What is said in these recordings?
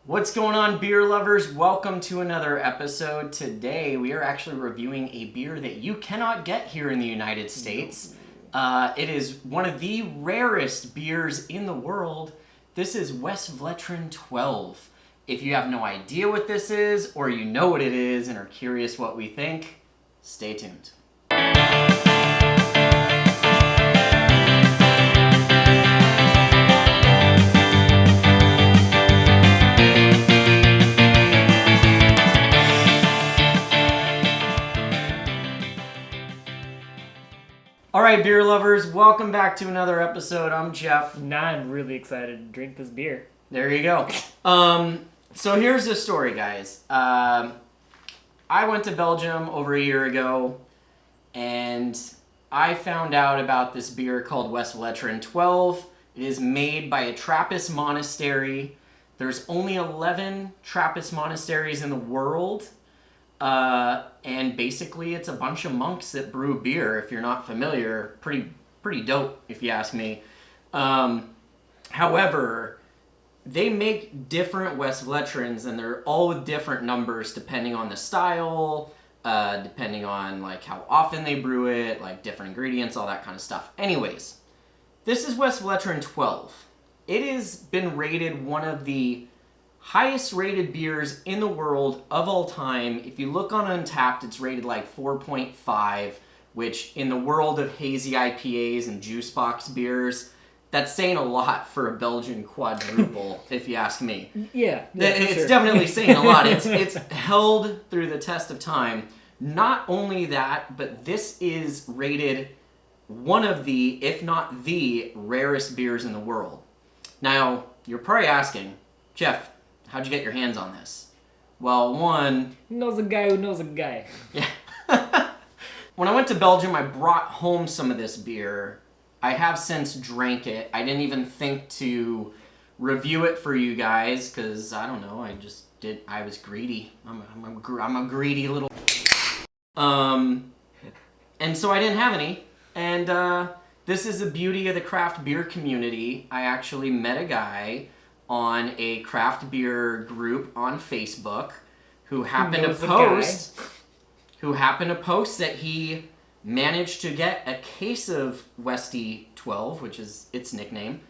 What's going on, beer lovers? Welcome to another episode. Today we are actually reviewing a beer that you cannot get here in the United States. It is one of the rarest beers in the world. This is Westvleteren 12. If you have no idea what this is, or you know what it is and are curious what we think, stay tuned. All right, beer lovers, welcome back to another episode. I'm Jeff. Now I'm really excited to drink this beer. There you go. So here's the story, guys. I went to Belgium over a year ago, and I found out about this beer called Westvleteren 12. It is made by a Trappist monastery. There's only 11 Trappist monasteries in the world. And basically it's a bunch of monks that brew beer. If you're not familiar, pretty dope if you ask me. However, they make different Westvleterens, and they're all with different numbers depending on the style, depending on like how often they brew it, like different ingredients, all that kind of stuff. Anyways, this is Westvleteren 12. It has been rated one of the highest rated beers in the world of all time. If you look on Untappd, it's rated like 4.5, which in the world of hazy IPAs and juice box beers, that's saying a lot for a Belgian quadruple, if you ask me. Yeah, it's sure. Definitely saying a lot. It's held through the test of time. Not only that, but this is rated one of the, if not the, rarest beers in the world. Now, you're probably asking, Jeff, how'd you get your hands on this? Well, one... knows a guy who knows a guy. Yeah. When I went to Belgium, I brought home some of this beer. I have since drank it. I didn't even think to review it for you guys, because, I don't know, I was greedy. I'm a greedy little... And so I didn't have any. And this is the beauty of the craft beer community. I actually met a guy on a craft beer group on Facebook who happened to post that he managed to get a case of Westy 12, which is its nickname,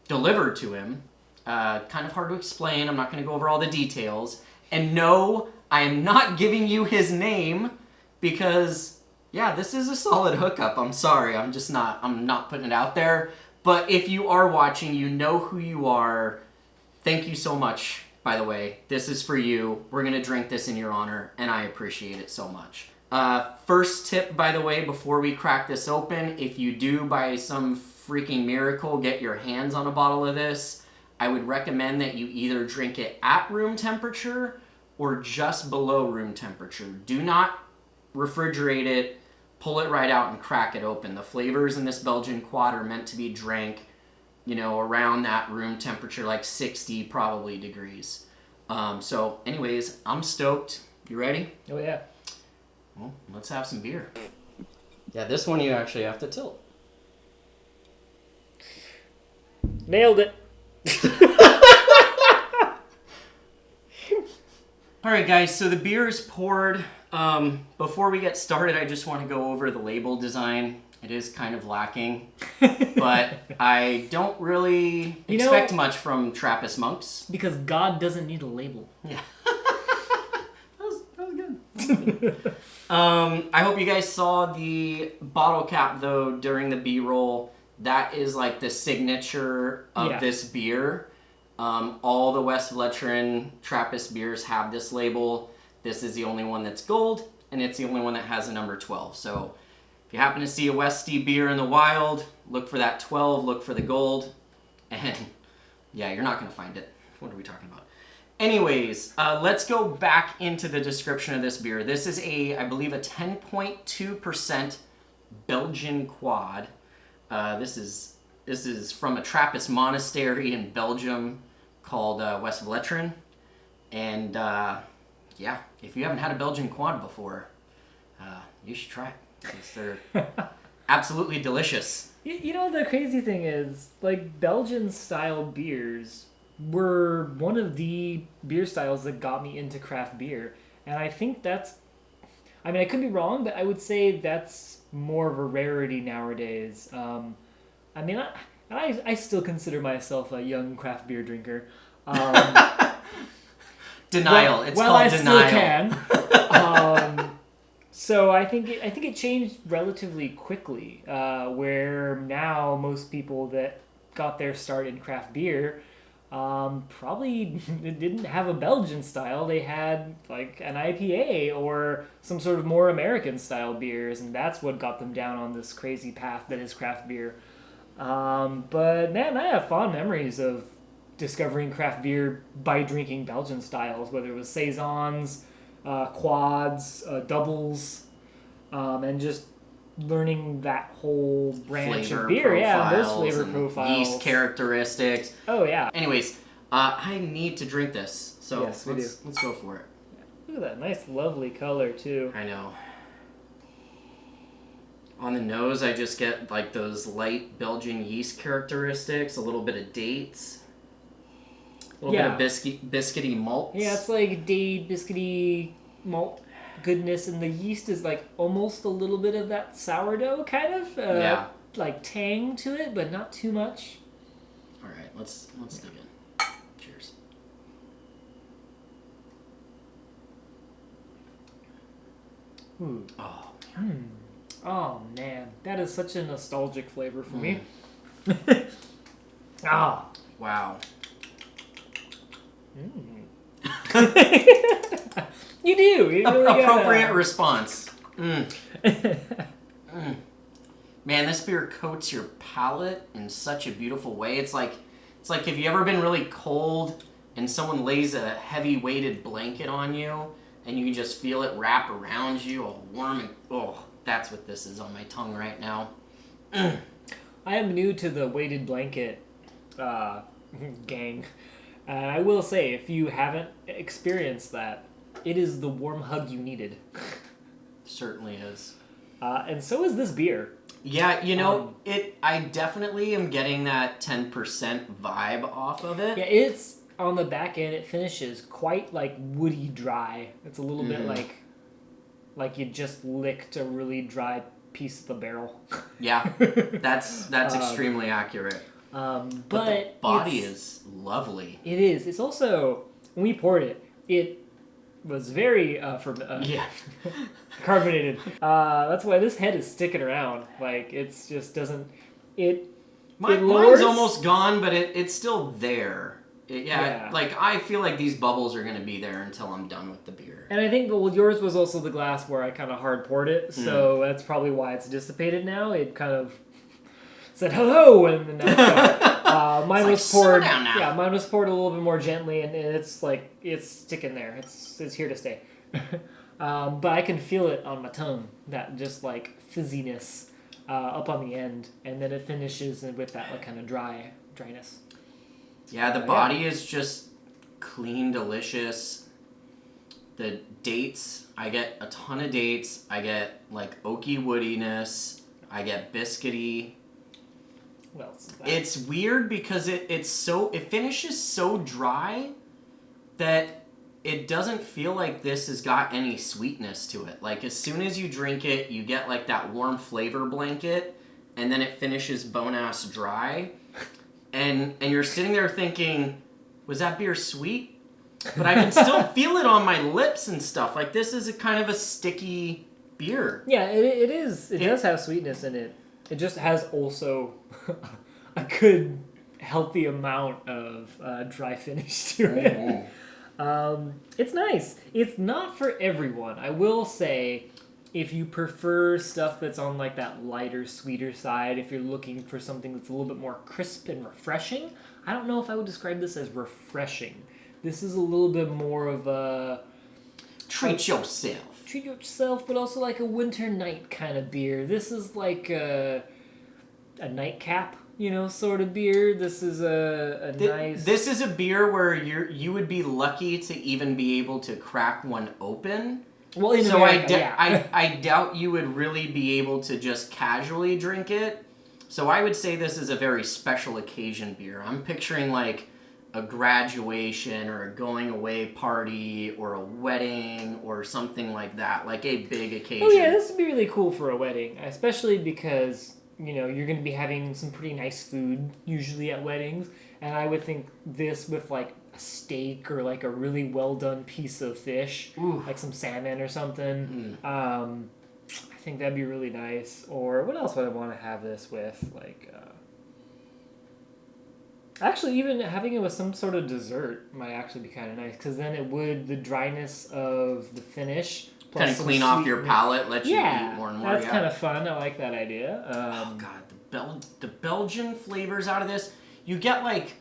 delivered to him. Kind of hard to explain. I'm not going to go over all the details. And no, I am not giving you his name because, yeah, this is a solid hookup. I'm sorry. I'm not putting it out there. But if you are watching, you know who you are. Thank you so much, by the way. This is for you. We're going to drink this in your honor, and I appreciate it so much. First tip, by the way, before we crack this open, if you do, by some freaking miracle, get your hands on a bottle of this, I would recommend that you either drink it at room temperature or just below room temperature. Do not refrigerate it. Pull it right out and crack it open. The flavors in this Belgian quad are meant to be drank, around that room temperature, like 60 probably degrees. So anyways, I'm stoked. You ready? Oh yeah. Well, let's have some beer. Yeah, this one you actually have to tilt. Nailed it. All right, guys, so the beer is poured. Before we get started, I just want to go over the label design. It is kind of lacking, but I don't really expect much from Trappist Monks. Because God doesn't need a label. Yeah. that was good. I hope you guys saw the bottle cap, though, during the B-roll. That is like the signature of this beer. All the Westvleteren Trappist beers have this label. This is the only one that's gold, and it's the only one that has a number 12. So if you happen to see a Westy beer in the wild, look for that 12, look for the gold, and yeah, you're not going to find it. What are we talking about? Anyways, let's go back into the description of this beer. This is I believe a 10.2% Belgian quad. This is from a Trappist monastery in Belgium called Westvleteren, and yeah, if you haven't had a Belgian quad before, you should try it, because they're absolutely delicious. You know, the crazy thing is, like, Belgian-style beers were one of the beer styles that got me into craft beer. And I think that's, I mean, I could be wrong, but I would say that's more of a rarity nowadays. I mean, I still consider myself a young craft beer drinker. Denial. It's called I denial. Still can. So I think it changed relatively quickly. Where now most people that got their start in craft beer probably didn't have a Belgian style. They had like an IPA or some sort of more American style beers, and that's what got them down on this crazy path that is craft beer. But man, I have fond memories of discovering craft beer by drinking Belgian styles, whether it was saisons, quads, doubles, and just learning that whole branch Flavor of beer. Yeah, those profiles flavor and profiles. yeast characteristics. Oh yeah. Anyways, I need to drink this, so Yes, we let's go for it. Look at that nice, lovely color too. I know. On the nose, I just get like those light Belgian yeast characteristics, a little bit of dates, a little bit of biscuity malts. Yeah, it's like date, biscuity, malt goodness, and the yeast is like almost a little bit of that sourdough kind of like tang to it, but not too much. All right, let's dig in. Cheers. Ooh. Oh. Oh man, that is such a nostalgic flavor for me. Ah. Wow. You do. You really Appropriate response. Man, this beer coats your palate in such a beautiful way. It's like have you ever been really cold and someone lays a heavy weighted blanket on you and you can just feel it wrap around you, all warm and that's what this is on my tongue right now. I am new to the weighted blanket gang. And I will say, if you haven't experienced that, it is the warm hug you needed. Certainly is. And so is this beer. Yeah, you know, I definitely am getting that 10% vibe off of it. Yeah, it's on the back end. It finishes quite like woody dry. It's a little bit like you just licked a really dry piece of the barrel. Yeah, that's extremely accurate. But the body is lovely. It is. It's also, when we poured it, it was very carbonated. That's why this head is sticking around. Like, it's just doesn't... Mine's almost gone, but it's still there. Like, I feel like these bubbles are going to be there until I'm done with the beer. And I think, yours was also the glass where I kind of hard poured it, so that's probably why it's dissipated now. It kind of said hello, and then mine was poured. Yeah, mine was poured a little bit more gently, and it's like it's sticking there. It's here to stay. But I can feel it on my tongue, that just like fizziness up on the end, and then it finishes with that like kind of dryness. Yeah, the body is just clean, delicious. The dates, I get a ton of dates. I get like oaky woodiness. I get biscuity. What else is that? It's weird because it finishes so dry that it doesn't feel like this has got any sweetness to it. Like, as soon as you drink it, you get like that warm flavor blanket, and then it finishes bone-ass dry. And you're sitting there thinking, was that beer sweet? But I can still feel it on my lips and stuff. Like, this is a kind of a sticky beer. Yeah, it is. It does have sweetness in it. It just has also a good, healthy amount of dry finish to it. It's nice. It's not for everyone. I will say, if you prefer stuff that's on like that lighter, sweeter side, if you're looking for something that's a little bit more crisp and refreshing, I don't know if I would describe this as refreshing. This is a little bit more of a... Treat yourself, but also like a winter night kind of beer. This is like a nightcap, sort of beer. This is nice... This is a beer where you would be lucky to even be able to crack one open. Well, in America, I doubt you would really be able to just casually drink it. So I would say this is a very special occasion beer. I'm picturing like a graduation or a going away party or a wedding or something like that, like a big occasion. Oh yeah, this would be really cool for a wedding, especially because, you're going to be having some pretty nice food usually at weddings, and I would think this with like a steak or like a really well done piece of fish, like some salmon or something. I think that'd be really nice. Or what else would I want to have this with? Like, actually, even having it with some sort of dessert might actually be kind of nice, because then it would, the dryness of the finish kind of clean off your palate, let you eat more and more. That's kind of fun. I like that idea. Oh god, the Belgian flavors out of this, you get like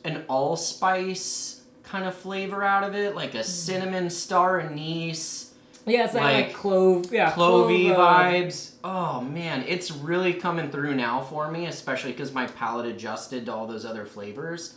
an allspice kind of flavor out of it, like a cinnamon star anise. Yeah, it's like clove. Yeah, clovey vibes. Oh man, it's really coming through now for me, especially because my palate adjusted to all those other flavors.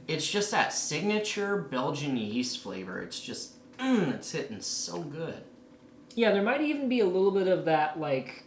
It's just that signature Belgian yeast flavor. It's just, it's hitting so good. Yeah, there might even be a little bit of that, like,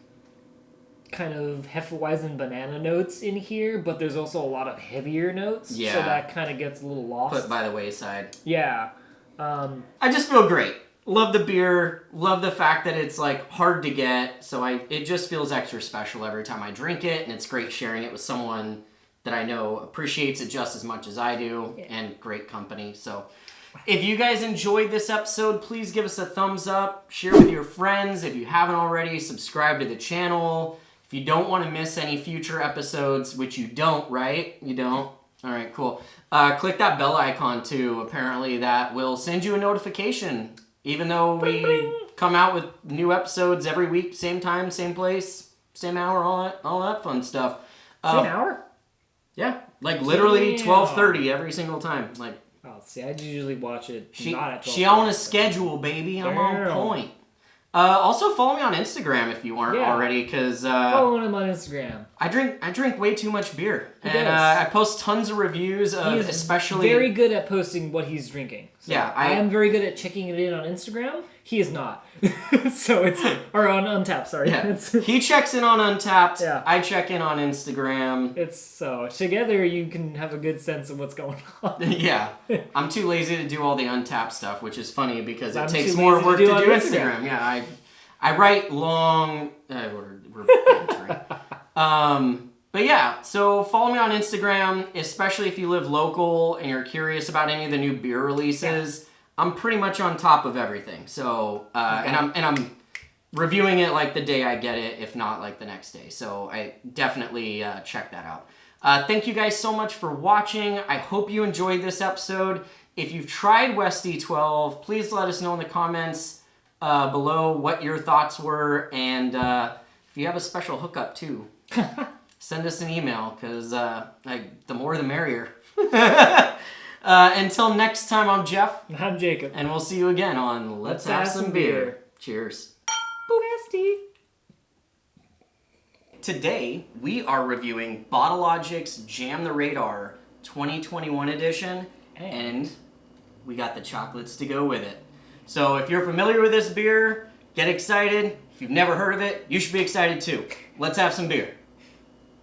kind of Hefeweizen banana notes in here, but there's also a lot of heavier notes, so that kind of gets a little lost. Put by the wayside. Yeah. I just feel great. Love the beer. Love the fact that it's, like, hard to get, so it just feels extra special every time I drink it, and it's great sharing it with someone that I know appreciates it just as much as I do, and great company, so... If you guys enjoyed this episode, please give us a thumbs up, share with your friends. If you haven't already, subscribe to the channel. If you don't want to miss any future episodes, which you don't, right? You don't? All right, cool. Click that bell icon too. Apparently that will send you a notification. Even though we come out with new episodes every week, same time, same place, same hour, all that fun stuff. Same hour? Yeah, like literally 12:30 every single time. Like. Oh, see, I usually watch it not at 12. She on a schedule, baby. I'm on point. Also, follow me on Instagram if you aren't already, because following him on Instagram. I drink way too much beer, and I post tons of reviews of, especially very good at posting what he's drinking. So yeah, I am very good at checking it in on Instagram. He is not. So it's or on Untappd. Sorry. Yeah. He checks in on Untappd. Yeah. I check in on Instagram. It's so together you can have a good sense of what's going on. Yeah, I'm too lazy to do all the Untappd stuff, which is funny because it takes more work to do Instagram. Yeah, I write long. We're bantering. But yeah, so follow me on Instagram, especially if you live local and you're curious about any of the new beer releases. Yeah. I'm pretty much on top of everything. So and I'm reviewing it like the day I get it, if not like the next day. So I definitely check that out. Thank you guys so much for watching. I hope you enjoyed this episode. If you've tried Westy 12, please let us know in the comments below what your thoughts were, and if you have a special hookup too, send us an email, because the more the merrier. Until next time, I'm Jeff. I'm Jacob. And we'll see you again on Let's Have Some Beer. Cheers. Westy. Today, we are reviewing Bottlogic's Jam the Radar 2021 edition, and we got the chocolates to go with it. So if you're familiar with this beer, get excited. If you've never heard of it, you should be excited too. Let's have some beer.